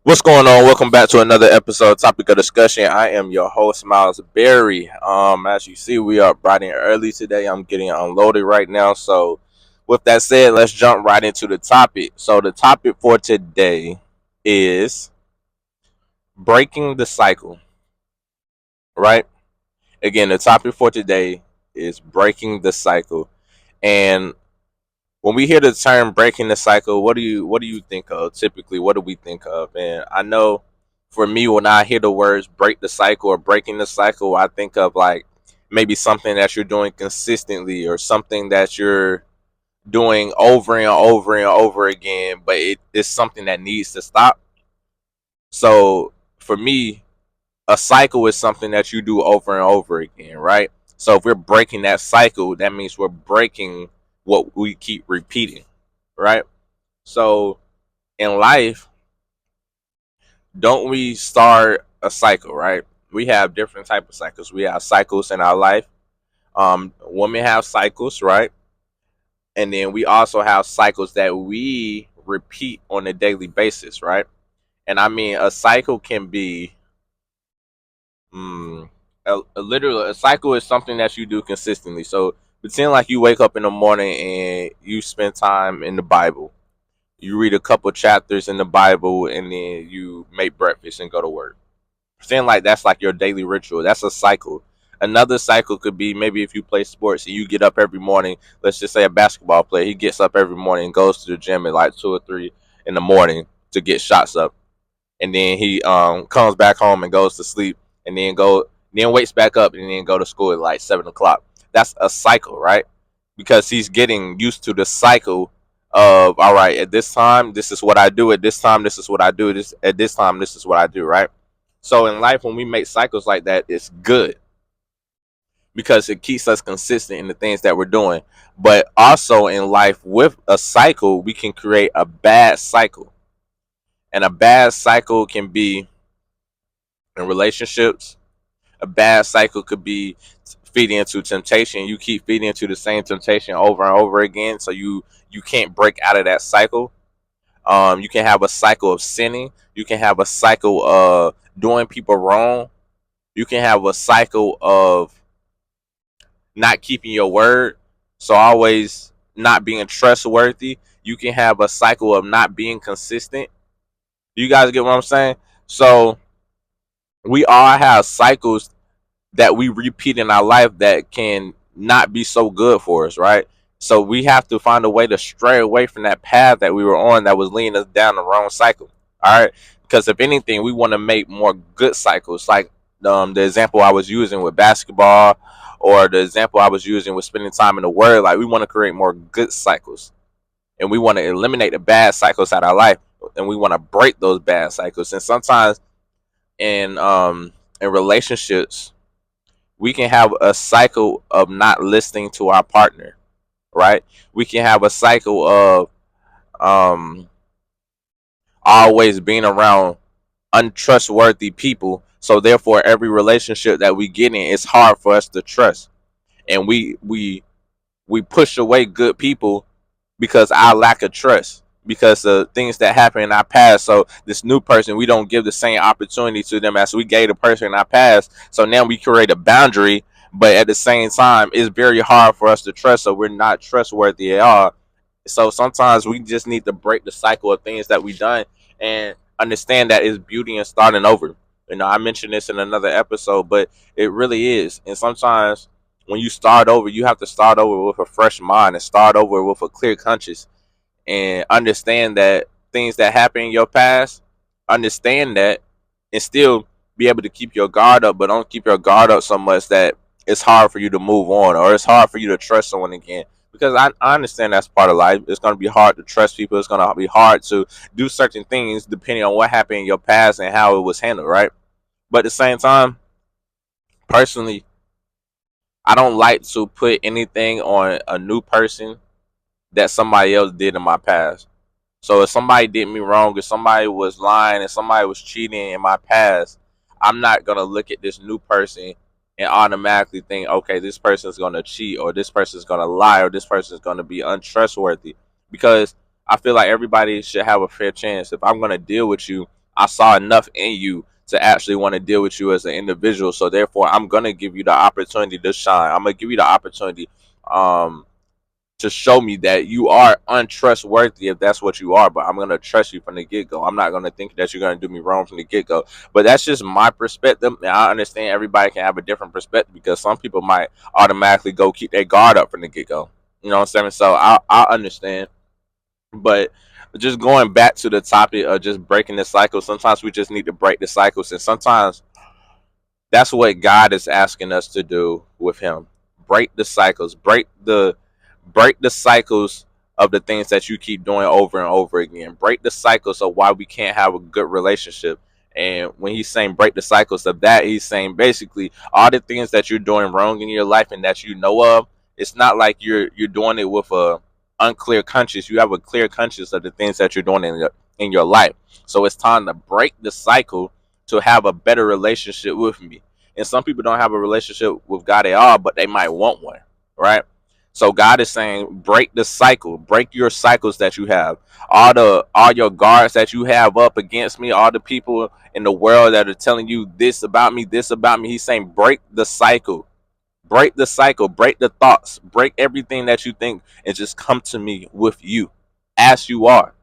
What's going on? Welcome back to another episode, topic of discussion. I am your host, Miles Berry. As you see, we are riding early today. I'm getting unloaded right now. So, with that said, let's jump right into the topic. So, the topic for today is breaking the cycle. Right? Again, the topic for today is breaking the cycle. And when we hear the term breaking the cycle, what do you think of? Typically, what do we think of? And I know for me, when I hear the words break the cycle or breaking the cycle, I think of like maybe something that you're doing consistently or something that you're doing over and over and over again, but it is something that needs to stop. So for me, a cycle is something that you do over and over again, right? So if we're breaking that cycle, that means we're breaking what we keep repeating, right? So in life, don't we start a cycle, right? We have different type of cycles. We have cycles in our life. Women have cycles, right? And then we also have cycles that we repeat on a daily basis, right? And I mean, a cycle can be Mm, a cycle is something that you do consistently. So pretend like you wake up in the morning and you spend time in the Bible. You read a couple chapters in the Bible and then you make breakfast and go to work. Pretend like that's like your daily ritual. That's a cycle. Another cycle could be maybe if you play sports and you get up every morning. Let's just say a basketball player, he gets up every morning and goes to the gym at like 2 or 3 in the morning to get shots up, and then he comes back home and goes to sleep, and then wakes back up and then go to school at like 7 o'clock. That's a cycle, right? Because he's getting used to the cycle of, all right, at this time this is what I do, at this time this is what I do, this at this time this is what I do, right? So in life, when we make cycles like that, it's good because it keeps us consistent in the things that we're doing. But also in life, with a cycle, we can create a bad cycle, and a bad cycle can be in relationships. A bad cycle could be feeding into temptation. You keep feeding into the same temptation over and over again, so you can't break out of that cycle. You can have a cycle of sinning. You can have a cycle of doing people wrong. You can have a cycle of not keeping your word, so always not being trustworthy. You can have a cycle of not being consistent. You guys get what I'm saying? So we all have cycles that we repeat in our life that can not be so good for us, right? So we have to find a way to stray away from that path that we were on that was leading us down the wrong cycle. All right. Because if anything, we want to make more good cycles, like the example I was using with basketball, or the example I was using with spending time in the Word. Like we want to create more good cycles, and we want to eliminate the bad cycles out of our life, and we want to break those bad cycles. And sometimes in relationships, we can have a cycle of not listening to our partner, right? We can have a cycle of um, always being around untrustworthy people. So therefore, every relationship that we get in, it's hard for us to trust, and we push away good people because our lack of trust, because of things that happen in our past. So this new person, we don't give the same opportunity to them as we gave the person in our past. So now we create a boundary, but at the same time, it's very hard for us to trust. So we're not trustworthy at all. So sometimes we just need to break the cycle of things that we've done and understand that it's beauty in starting over. I mentioned this in another episode, but it really is. And sometimes when you start over, you have to start over with a fresh mind and start over with a clear conscience, and understand that things that happen in your past, understand that, and still be able to keep your guard up, but don't keep your guard up so much that it's hard for you to move on, or it's hard for you to trust someone again. Because I understand that's part of life. It's going to be hard to trust people. It's going to be hard to do certain things depending on what happened in your past and how it was handled, right? But at the same time, personally, I don't like to put anything on a new person that somebody else did in my past. So if somebody did me wrong, if somebody was lying, if somebody was cheating in my past, I'm not gonna look at this new person and automatically think, okay, this person's gonna cheat, or this person's gonna lie, or this person's gonna be untrustworthy. Because I feel like everybody should have a fair chance. If I'm gonna deal with you, I saw enough in you to actually want to deal with you as an individual. So therefore, I'm gonna give you the opportunity to shine. I'm gonna give you the opportunity um to show me that you are untrustworthy if that's what you are, but I'm gonna trust you from the get go. I'm not gonna think that you're gonna do me wrong from the get go. But that's just my perspective. And I understand everybody can have a different perspective because some people might automatically go keep their guard up from the get go. You know what I'm saying? So I understand. But just going back to the topic of just breaking the cycle, sometimes we just need to break the cycles, and sometimes that's what God is asking us to do with Him. Break the cycles, break the cycles of the things that you keep doing over and over again. Break the cycles of why we can't have a good relationship. And when he's saying break the cycles of that, he's saying basically all the things that you're doing wrong in your life and that you know of, it's not like you're doing it with a unclear conscience. You have a clear conscience of the things that you're doing in your life. So it's time to break the cycle to have a better relationship with me. And some people don't have a relationship with God at all, but they might want one, right? So God is saying, break the cycle, break your cycles that you have, all your guards that you have up against me, all the people in the world that are telling you this about me, this about me. He's saying, break the cycle, break the cycle, break the thoughts, break everything that you think, and just come to me with you as you are.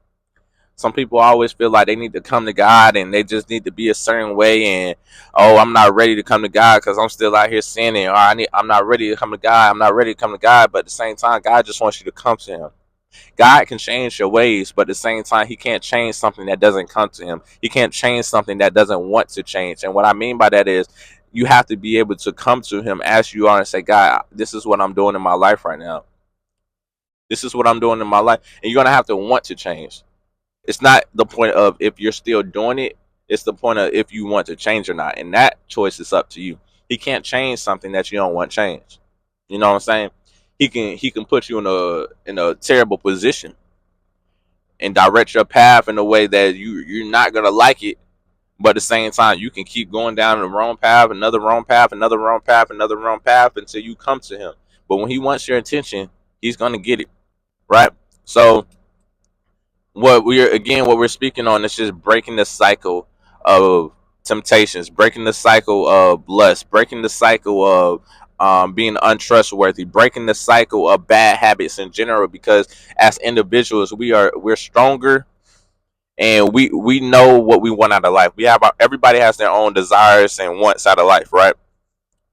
Some people always feel like they need to come to God and they just need to be a certain way. And oh, I'm not ready to come to God because I'm still out here sinning. Or I'm not ready to come to God. I'm not ready to come to God. But at the same time, God just wants you to come to Him. God can change your ways, but at the same time, He can't change something that doesn't come to Him. He can't change something that doesn't want to change. And what I mean by that is, you have to be able to come to Him as you are and say, God, this is what I'm doing in my life right now. This is what I'm doing in my life, and you're gonna have to want to change. It's not the point of if you're still doing it. It's the point of if you want to change or not. And that choice is up to you. He can't change something that you don't want changed. You know what I'm saying? He can put you in a terrible position and direct your path in a way that you're not gonna like it. But at the same time, you can keep going down the wrong path, another wrong path, another wrong path, another wrong path until you come to Him. But when He wants your attention, He's gonna get it. Right? So what we're speaking on is just breaking the cycle of temptations, breaking the cycle of lust, breaking the cycle of being untrustworthy, breaking the cycle of bad habits in general. Because as individuals, we're stronger, and we know what we want out of life. Everybody has their own desires and wants out of life, right?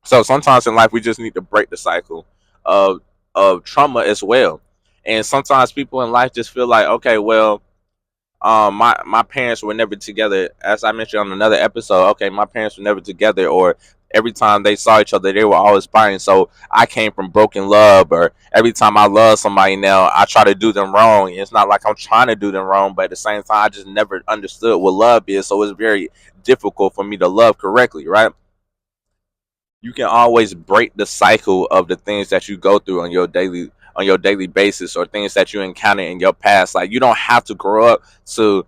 So sometimes in life we just need to break the cycle of trauma as well. And sometimes people in life just feel like, okay, well, my parents were never together. As I mentioned on another episode, okay, my parents were never together, or every time they saw each other they were always fighting. So I came from broken love, or every time I love somebody now I try to do them wrong. It's not like I'm trying to do them wrong, but at the same time I just never understood what love is, so it's very difficult for me to love correctly, right? You can always break the cycle of the things that you go through on your daily basis, or things that you encounter in your past. Like, you don't have to grow up to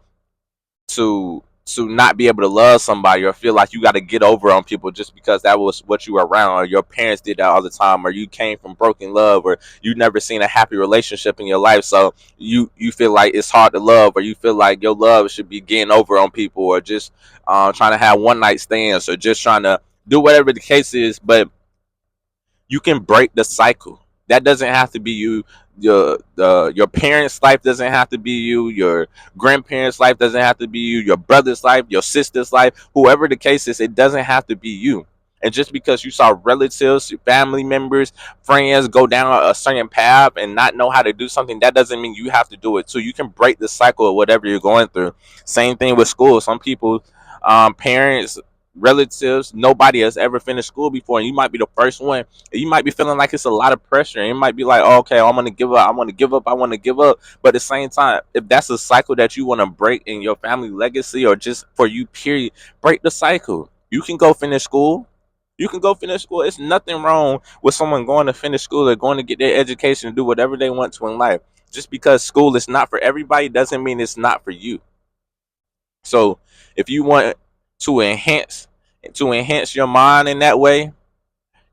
not be able to love somebody, or feel like you got to get over on people just because that was what you were around, or your parents did that all the time, or you came from broken love, or you never seen a happy relationship in your life, so you feel like it's hard to love, or you feel like your love should be getting over on people, or just trying to have one night stands, or just trying to do whatever the case is. But you can break the cycle. That doesn't have to be you. Your parents' life doesn't have to be you. Your grandparents' life doesn't have to be you. Your brother's life, your sister's life, whoever the case is, it doesn't have to be you. And just because you saw relatives, family members, friends go down a certain path and not know how to do something, that doesn't mean you have to do it too. You can break the cycle of whatever you're going through. Same thing with school. Some people, parents, relatives, nobody has ever finished school before, and you might be the first one. You might be feeling like it's a lot of pressure, and it might be like, oh, okay, I'm gonna give up, I want to give up, I want to give up. But at the same time, if that's a cycle that you want to break in your family legacy, or just for you, period, break the cycle. You can go finish school. You can go finish school. It's nothing wrong with someone going to finish school, or going to get their education and do whatever they want to in life. Just because school is not for everybody doesn't mean it's not for you. So if you want to enhance your mind in that way,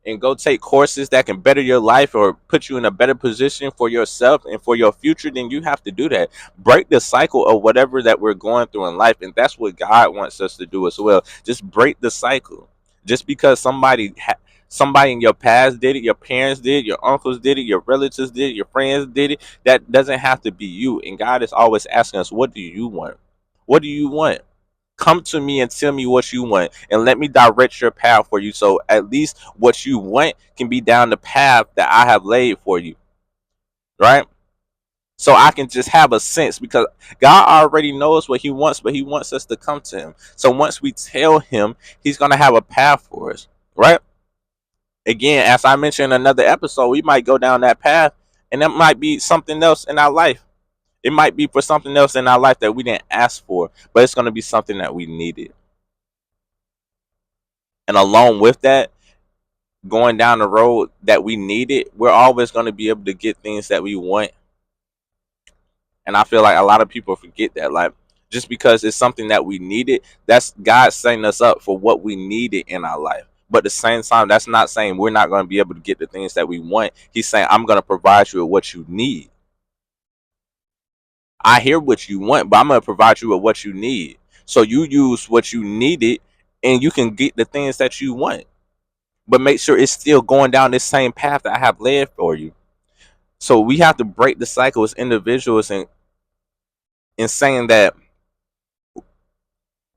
and go take courses that can better your life or put you in a better position for yourself and for your future, then you have to do that. Break the cycle of whatever that we're going through in life, and that's what God wants us to do as well. Just break the cycle. Just because somebody in your past did it, your parents did, your uncles did it, your relatives did it, your friends did it, that doesn't have to be you. And God is always asking us, what do you want? What do you want? Come to me and tell me what you want, and let me direct your path for you, so at least what you want can be down the path that I have laid for you, right? So I can just have a sense, because God already knows what he wants, but he wants us to come to him. So once we tell him, he's going to have a path for us, right? Again, as I mentioned in another episode, we might go down that path, and that might be something else in our life. It might be for something else in our life that we didn't ask for, but it's going to be something that we needed. And along with that, going down the road that we needed, we're always going to be able to get things that we want. And I feel like a lot of people forget that. Like, just because it's something that we needed, that's God setting us up for what we needed in our life. But at the same time, that's not saying we're not going to be able to get the things that we want. He's saying, I'm going to provide you with what you need. I hear what you want, but I'm going to provide you with what you need. So you use what you needed, and you can get the things that you want. But make sure it's still going down this same path that I have led for you. So we have to break the cycle as individuals, and in saying that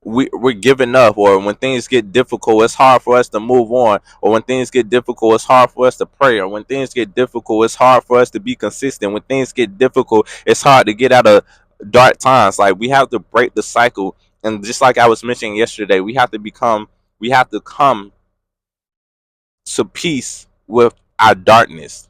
we're giving up, or when things get difficult, it's hard for us to move on, or when things get difficult, it's hard for us to pray, or when things get difficult, it's hard for us to be consistent. When things get difficult, it's hard to get out of dark times. Like, we have to break the cycle. And just like I was mentioning yesterday, we have to come to peace with our darkness.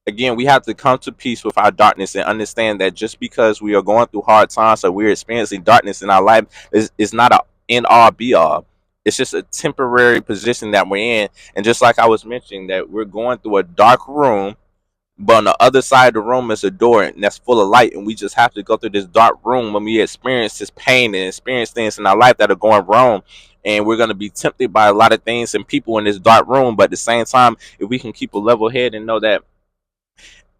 Again, we have to come to peace with our darkness and understand that just because we are going through hard times or we're experiencing darkness in our life is not a end all be all. It's just a temporary position that we're in. And just like I was mentioning, that we're going through a dark room, but on the other side of the room is a door, and that's full of light. And we just have to go through this dark room when we experience this pain and experience things in our life that are going wrong. And we're going to be tempted by a lot of things and people in this dark room. But at the same time, if we can keep a level head and know that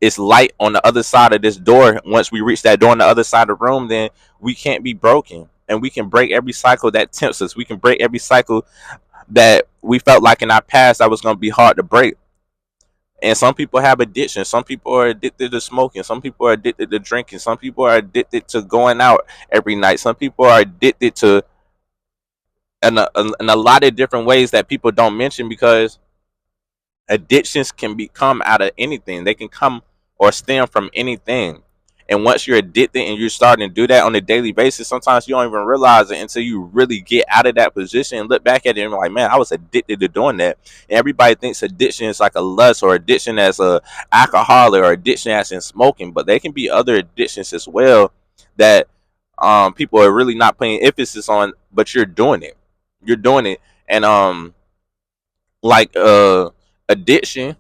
it's light on the other side of this door, once we reach that door on the other side of the room, then we can't be broken. And we can break every cycle that tempts us. We can break every cycle that we felt like in our past that was going to be hard to break. And some people have addictions. Some people are addicted to smoking. Some people are addicted to drinking. Some people are addicted to going out every night. Some people are addicted to in a lot of different ways that people don't mention, because addictions can become out of anything. They can come or stem from anything. And once you're addicted and you're starting to do that on a daily basis, sometimes you don't even realize it until you really get out of that position and look back at it and be like, man, I was addicted to doing that. And everybody thinks addiction is like a lust, or addiction as a alcohol, or addiction as in smoking, but they can be other addictions as well that people are really not putting emphasis on, but you're doing it. You're doing it. And like addiction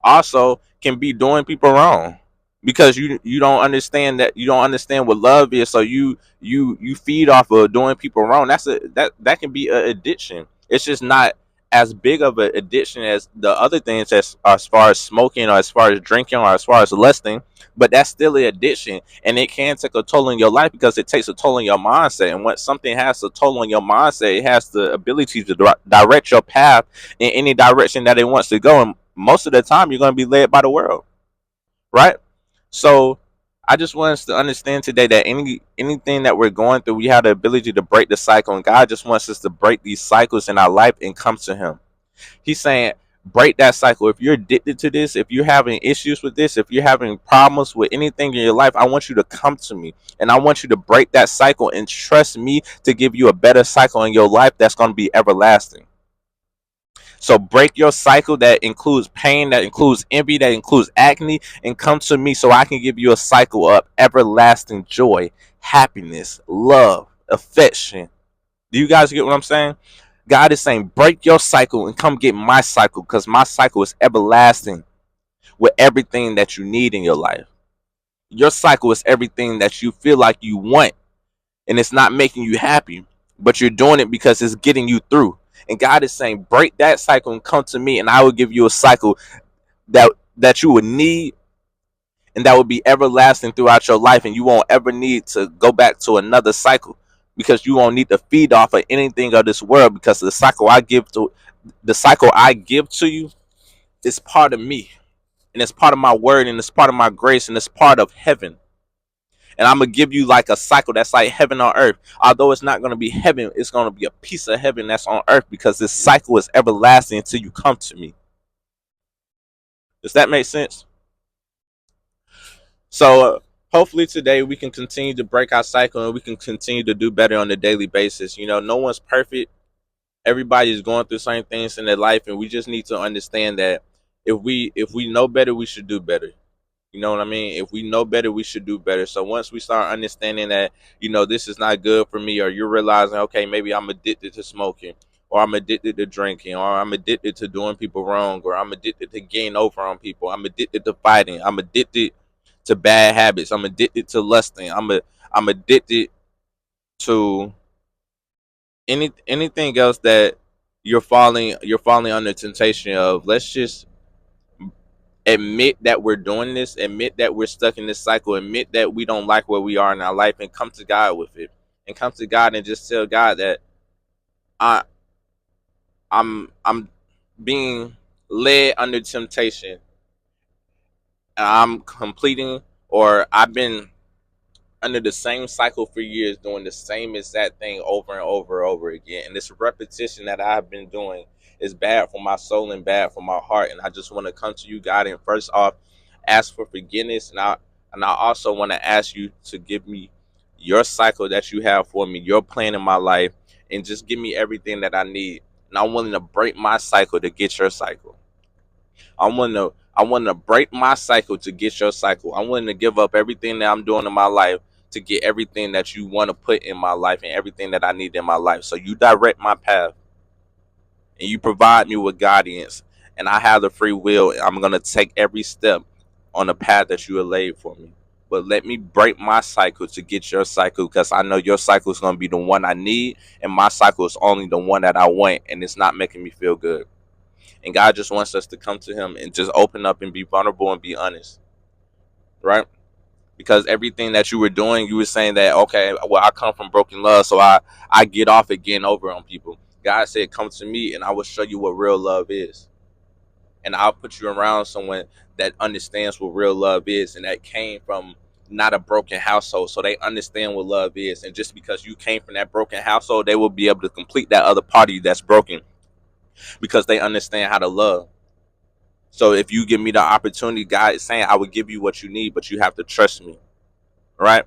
also can be doing people wrong, because you don't understand that, you don't understand what love is, so you feed off of doing people wrong. That can be an addiction. It's just not as big of an addiction as the other things, as far as smoking, or as far as drinking, or as far as lusting, but that's still an addiction, and it can take a toll on your life, because it takes a toll on your mindset. And once something has a toll on your mindset, it has the ability to direct your path in any direction that it wants to go. And most of the time, you're going to be led by the world, right? So I just want us to understand today that anything that we're going through, we have the ability to break the cycle, and God just wants us to break these cycles in our life and come to Him. He's saying, break that cycle. If you're addicted to this, if you're having issues with this, if you're having problems with anything in your life, I want you to come to me, and I want you to break that cycle and trust me to give you a better cycle in your life that's going to be everlasting. So break your cycle that includes pain, that includes envy, that includes acne, and come to me so I can give you a cycle of everlasting joy, happiness, love, affection. Do you guys get what I'm saying? God is saying, break your cycle and come get my cycle, because my cycle is everlasting with everything that you need in your life. Your cycle is everything that you feel like you want, and it's not making you happy, but you're doing it because it's getting you through. And God is saying, break that cycle and come to me, and I will give you a cycle that you would need, and that will be everlasting throughout your life, and you won't ever need to go back to another cycle, because you won't need to feed off of anything of this world, because the cycle I give to you is part of me, and it's part of my word, and it's part of my grace, and it's part of heaven. And I'm gonna give you like a cycle that's like heaven on earth. Although it's not gonna be heaven, it's gonna be a piece of heaven that's on earth, because this cycle is everlasting until you come to me. Does that make sense? So hopefully today we can continue to break our cycle, and we can continue to do better on a daily basis. No one's perfect. Everybody is going through certain things in their life, and we just need to understand that if we know better, we should do better. You know what I mean? If we know better, we should do better. So once we start understanding that, this is not good for me, or you're realizing, okay, maybe I'm addicted to smoking, or I'm addicted to drinking, or I'm addicted to doing people wrong, or I'm addicted to getting over on people, I'm addicted to fighting, I'm addicted to bad habits, I'm addicted to lusting, I'm addicted to anything else that you're falling under temptation of. Let's just admit that we're doing this, admit that we're stuck in this cycle, admit that we don't like where we are in our life, and come to God with it. And come to God and just tell God that I I'm being led under temptation, and I'm completing, or I've been under the same cycle for years, doing the same exact thing over and over and over again. And this repetition that I've been doing is bad for my soul and bad for my heart. And I just want to come to you, God, and first off, ask for forgiveness. And I also want to ask you to give me your cycle that you have for me, your plan in my life, and just give me everything that I need. And I'm willing to break my cycle to get your cycle. I want to break my cycle to get your cycle. I'm willing to give up everything that I'm doing in my life to get everything that you want to put in my life, and everything that I need in my life. So you direct my path, and you provide me with guidance, and I have the free will. And I'm going to take every step on the path that you have laid for me. But let me break my cycle to get your cycle, because I know your cycle is going to be the one I need, and my cycle is only the one that I want, and it's not making me feel good. And God just wants us to come to him and just open up and be vulnerable and be honest, right? Because everything that you were doing, you were saying that, okay, well, I come from broken love, so I get off at getting over on people. God said, come to me and I will show you what real love is. And I'll put you around someone that understands what real love is, and that came from not a broken household, so they understand what love is. And just because you came from that broken household, they will be able to complete that other party that's broken, because they understand how to love. So if you give me the opportunity, God is saying I will give you what you need, but you have to trust me, right?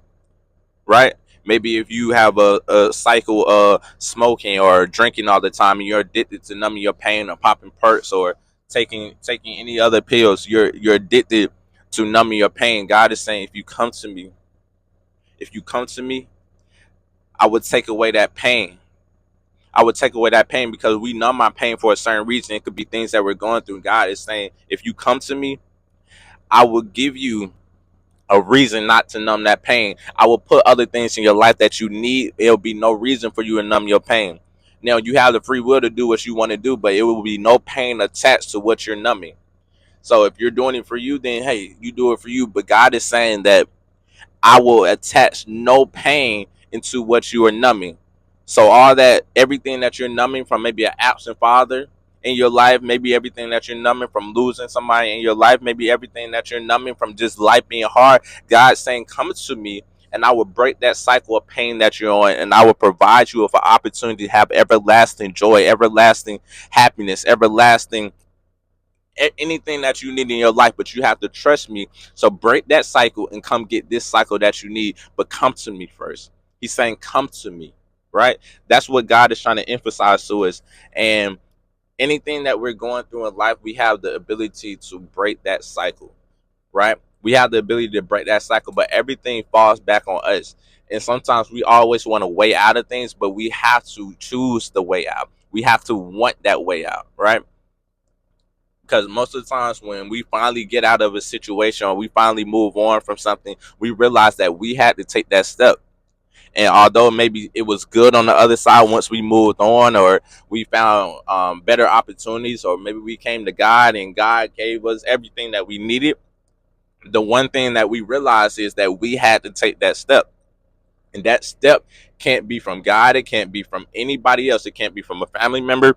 Right? Maybe if you have a cycle of smoking or drinking all the time, and you're addicted to numbing your pain, or popping perks, or taking any other pills, you're addicted to numbing your pain. God is saying, if you come to me, I would take away that pain. I would take away that pain, because we numb my pain for a certain reason. It could be things that we're going through. God is saying, if you come to me, I will give you a reason not to numb that pain. I will put other things in your life that you need. There'll be no reason for you to numb your pain. Now, you have the free will to do what you want to do, but it will be no pain attached to what you're numbing. So if you're doing it for you, then hey, you do it for you. But God is saying that I will attach no pain into what you are numbing. So everything that you're numbing from, maybe an absent father in your life, maybe everything that you're numbing from losing somebody in your life, maybe everything that you're numbing from just life being hard, God's saying, come to me and I will break that cycle of pain that you're on, and I will provide you with an opportunity to have everlasting joy, everlasting happiness, everlasting anything that you need in your life. But you have to trust me. So break that cycle and come get this cycle that you need, but come to me first. He's saying, come to me, right? That's what God is trying to emphasize to us. And anything that we're going through in life, we have the ability to break that cycle, right? We have the ability to break that cycle, but everything falls back on us. And sometimes we always want a way out of things, but we have to choose the way out. We have to want that way out, right? Because most of the times when we finally get out of a situation, or we finally move on from something, we realize that we had to take that step. And although maybe it was good on the other side once we moved on, or we found better opportunities, or maybe we came to God and God gave us everything that we needed, the one thing that we realized is that we had to take that step. And that step can't be from God. It can't be from anybody else. It can't be from a family member.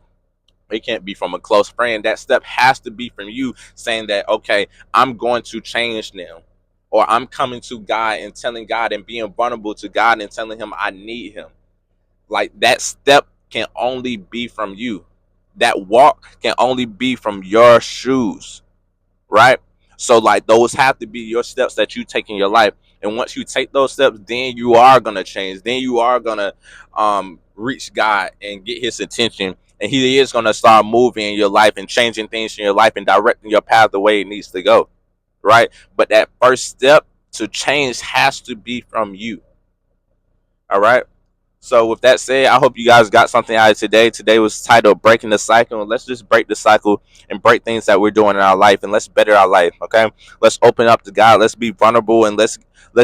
It can't be from a close friend. That step has to be from you saying that, okay, I'm going to change now. Or I'm coming to God and telling God and being vulnerable to God and telling him I need him. Like that step can only be from you. That walk can only be from your shoes, right? So like those have to be your steps that you take in your life. And once you take those steps, then you are gonna change. Then you are gonna reach God and get his attention. And he is gonna start moving in your life and changing things in your life and directing your path the way it needs to go. Right? But that first step to change has to be from you. All right. So with that said, I hope you guys got something out of today. Today was titled Breaking the Cycle. And let's just break the cycle and break things that we're doing in our life and let's better our life. Okay. Let's open up to God. Let's be vulnerable and let's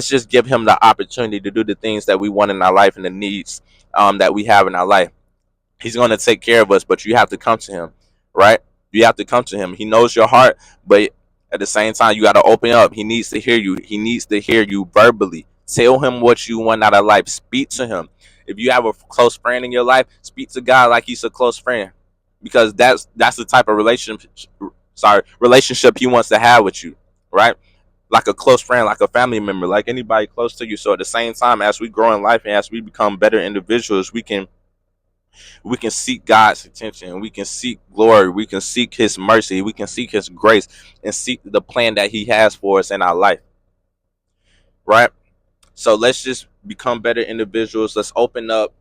just give him the opportunity to do the things that we want in our life and the needs that we have in our life. He's going to take care of us, but you have to come to him, right? You have to come to him. He knows your heart, but at the same time, you got to open up. He needs to hear you. He needs to hear you verbally. Tell him what you want out of life. Speak to him. If you have a close friend in your life, speak to God like he's a close friend, because that's the type of relationship he wants to have with you, right? Like a close friend, like a family member, like anybody close to you. So at the same time, as we grow in life and as we become better individuals, we can seek God's attention. We can seek glory. We can seek his mercy. We can seek his grace and seek the plan that he has for us in our life. Right? So let's just become better individuals. Let's open up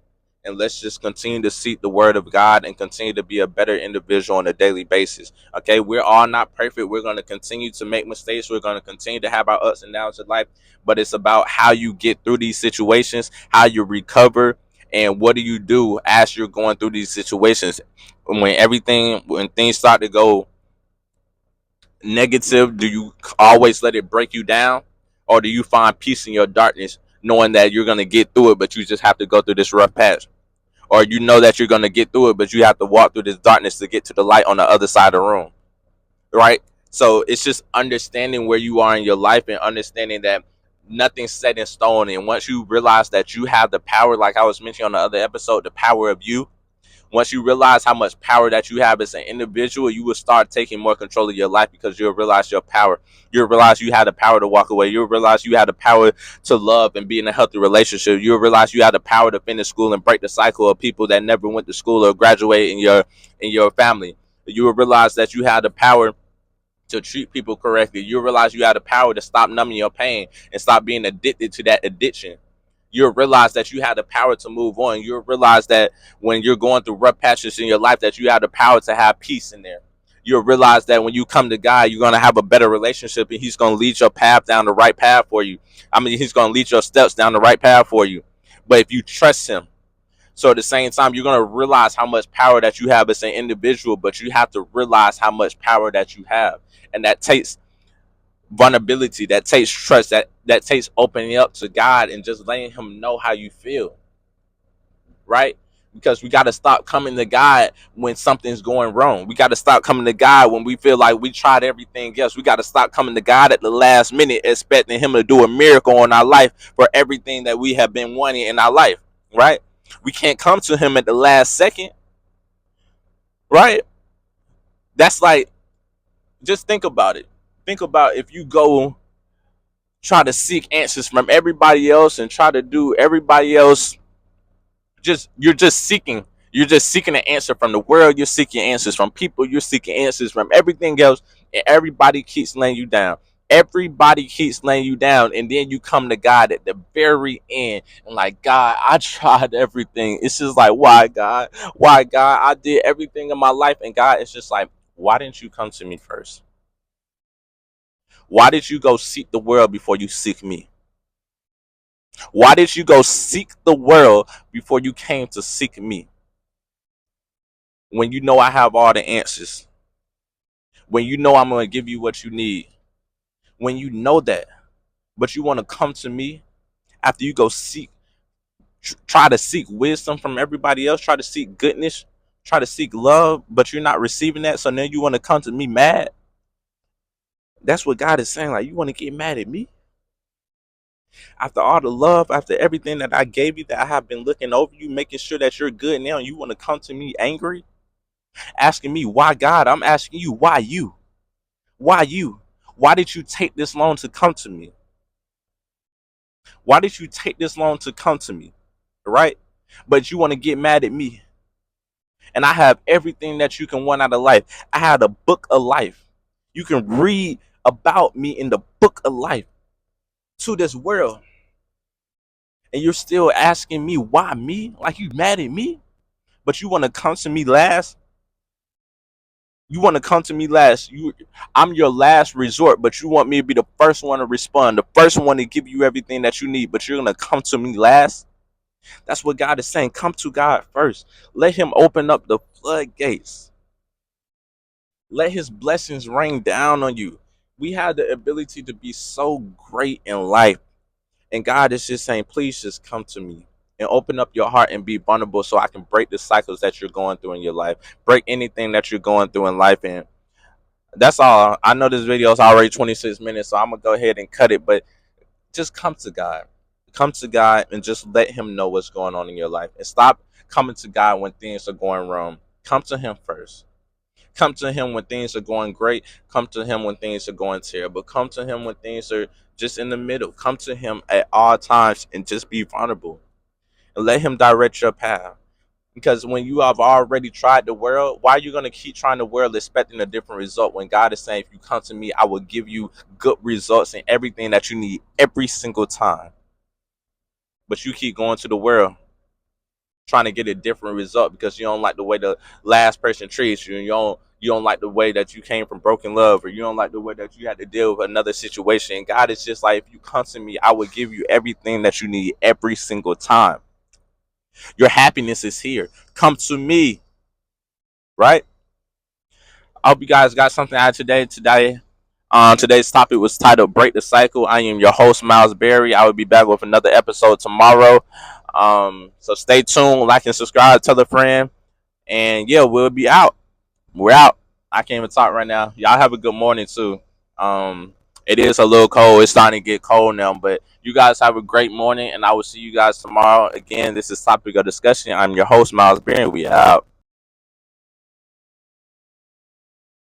and let's just continue to seek the word of God and continue to be a better individual on a daily basis. Okay, we're all not perfect. We're going to continue to make mistakes. We're going to continue to have our ups and downs in life, but it's about how you get through these situations, how you recover, and what do you do as you're going through these situations. When things start to go negative, do you always let it break you down, or do you find peace in your darkness, knowing that you're going to get through it, but you just have to go through this rough patch? Or you know that you're going to get through it, but you have to walk through this darkness to get to the light on the other side of the room, right? So it's just understanding where you are in your life and understanding that nothing's set in stone. And once you realize that you have the power, like I was mentioning on the other episode, the power of you, once you realize how much power that you have as an individual, you will start taking more control of your life, because you'll realize your power. You'll realize you have the power to walk away. You'll realize you have the power to love and be in a healthy relationship. You'll realize you have the power to finish school and break the cycle of people that never went to school or graduate in your family. You will realize that you have the power to treat people correctly. You'll realize you have the power to stop numbing your pain and stop being addicted to that addiction. You'll realize that you have the power to move on. You'll realize that when you're going through rough patches in your life, that you have the power to have peace in there. You'll realize that when you come to God, you're going to have a better relationship, and he's going to lead your path down the right path for you. I mean, he's going to lead your steps down the right path for you. But if you trust him, so at the same time, you're going to realize how much power that you have as an individual, but you have to realize how much power that you have. And that takes vulnerability, that takes trust, that takes opening up to God and just letting him know how you feel, right? Because we got to stop coming to God when something's going wrong. We got to stop coming to God when we feel like we tried everything else. We got to stop coming to God at the last minute expecting him to do a miracle in our life for everything that we have been wanting in our life, right? We can't come to him at the last second, right? That's like, just think about it. Think about if you go try to seek answers from everybody else and try to do everybody else, you're just seeking an answer from the world. You're seeking answers from people. You're seeking answers from everything else, and everybody keeps laying you down. Everybody keeps laying you down, and then you come to God at the very end and like, God, I tried everything. It's just like, why, God? Why, God? I did everything in my life, and God, it's just like, why didn't you come to me first? Why did you go seek the world before you seek me? Why did you go seek the world before you came to seek me? When you know I have all the answers, when you know I'm going to give you what you need, when you know that, but you want to come to me after you go seek try to seek wisdom from everybody else, try to seek goodness, try to seek love, but you're not receiving that. So then you want to come to me mad. That's what God is saying. Like, you want to get mad at me after all the love, after everything that I gave you, that I have been looking over you, making sure that you're good now. You want to come to me angry, asking me why. God, I'm asking you, why you? Why you? Why did you take this long to come to me? Why did you take this long to come to me? Right? But you want to get mad at me. And I have everything that you can want out of life. I had a book of life. You can read about me in the book of life to this world. And you're still asking me, why me? Like, you mad at me? But you want to come to me last? You want to come to me last. I'm your last resort, but you want me to be the first one to respond, the first one to give you everything that you need, but you're going to come to me last? That's what God is saying. Come to God first. Let him open up the floodgates. Let his blessings rain down on you. We have the ability to be so great in life. And God is just saying, please just come to me and open up your heart and be vulnerable so I can break the cycles that you're going through in your life. Break anything that you're going through in life. And that's all. I know this video is already 26 minutes, so I'm going to go ahead and cut it. But just come to God. Come to God and just let him know what's going on in your life. And stop coming to God when things are going wrong. Come to him first. Come to him when things are going great. Come to him when things are going terrible. Come to him when things are just in the middle. Come to him at all times and just be vulnerable. And let him direct your path. Because when you have already tried the world, why are you going to keep trying the world expecting a different result when God is saying, if you come to me, I will give you good results and everything that you need every single time. But you keep going to the world trying to get a different result because you don't like the way the last person treats you, and you don't like the way that you came from broken love, or you don't like the way that you had to deal with another situation. And God is just like, if you come to me, I will give you everything that you need every single time. Your happiness is here. Come to me. Right? I hope you guys got something out of today. Today's topic was titled Break the Cycle. I am your host, Miles Berry. I will be back with another episode tomorrow. So stay tuned, like and subscribe, tell a friend. And yeah, we'll be out. We're out. I can't even talk right now. Y'all have a good morning too. It is a little cold. It's starting to get cold now, but you guys have a great morning, and I will see you guys tomorrow. Again, this is Topic of Discussion. I'm your host, Miles Berry. We out.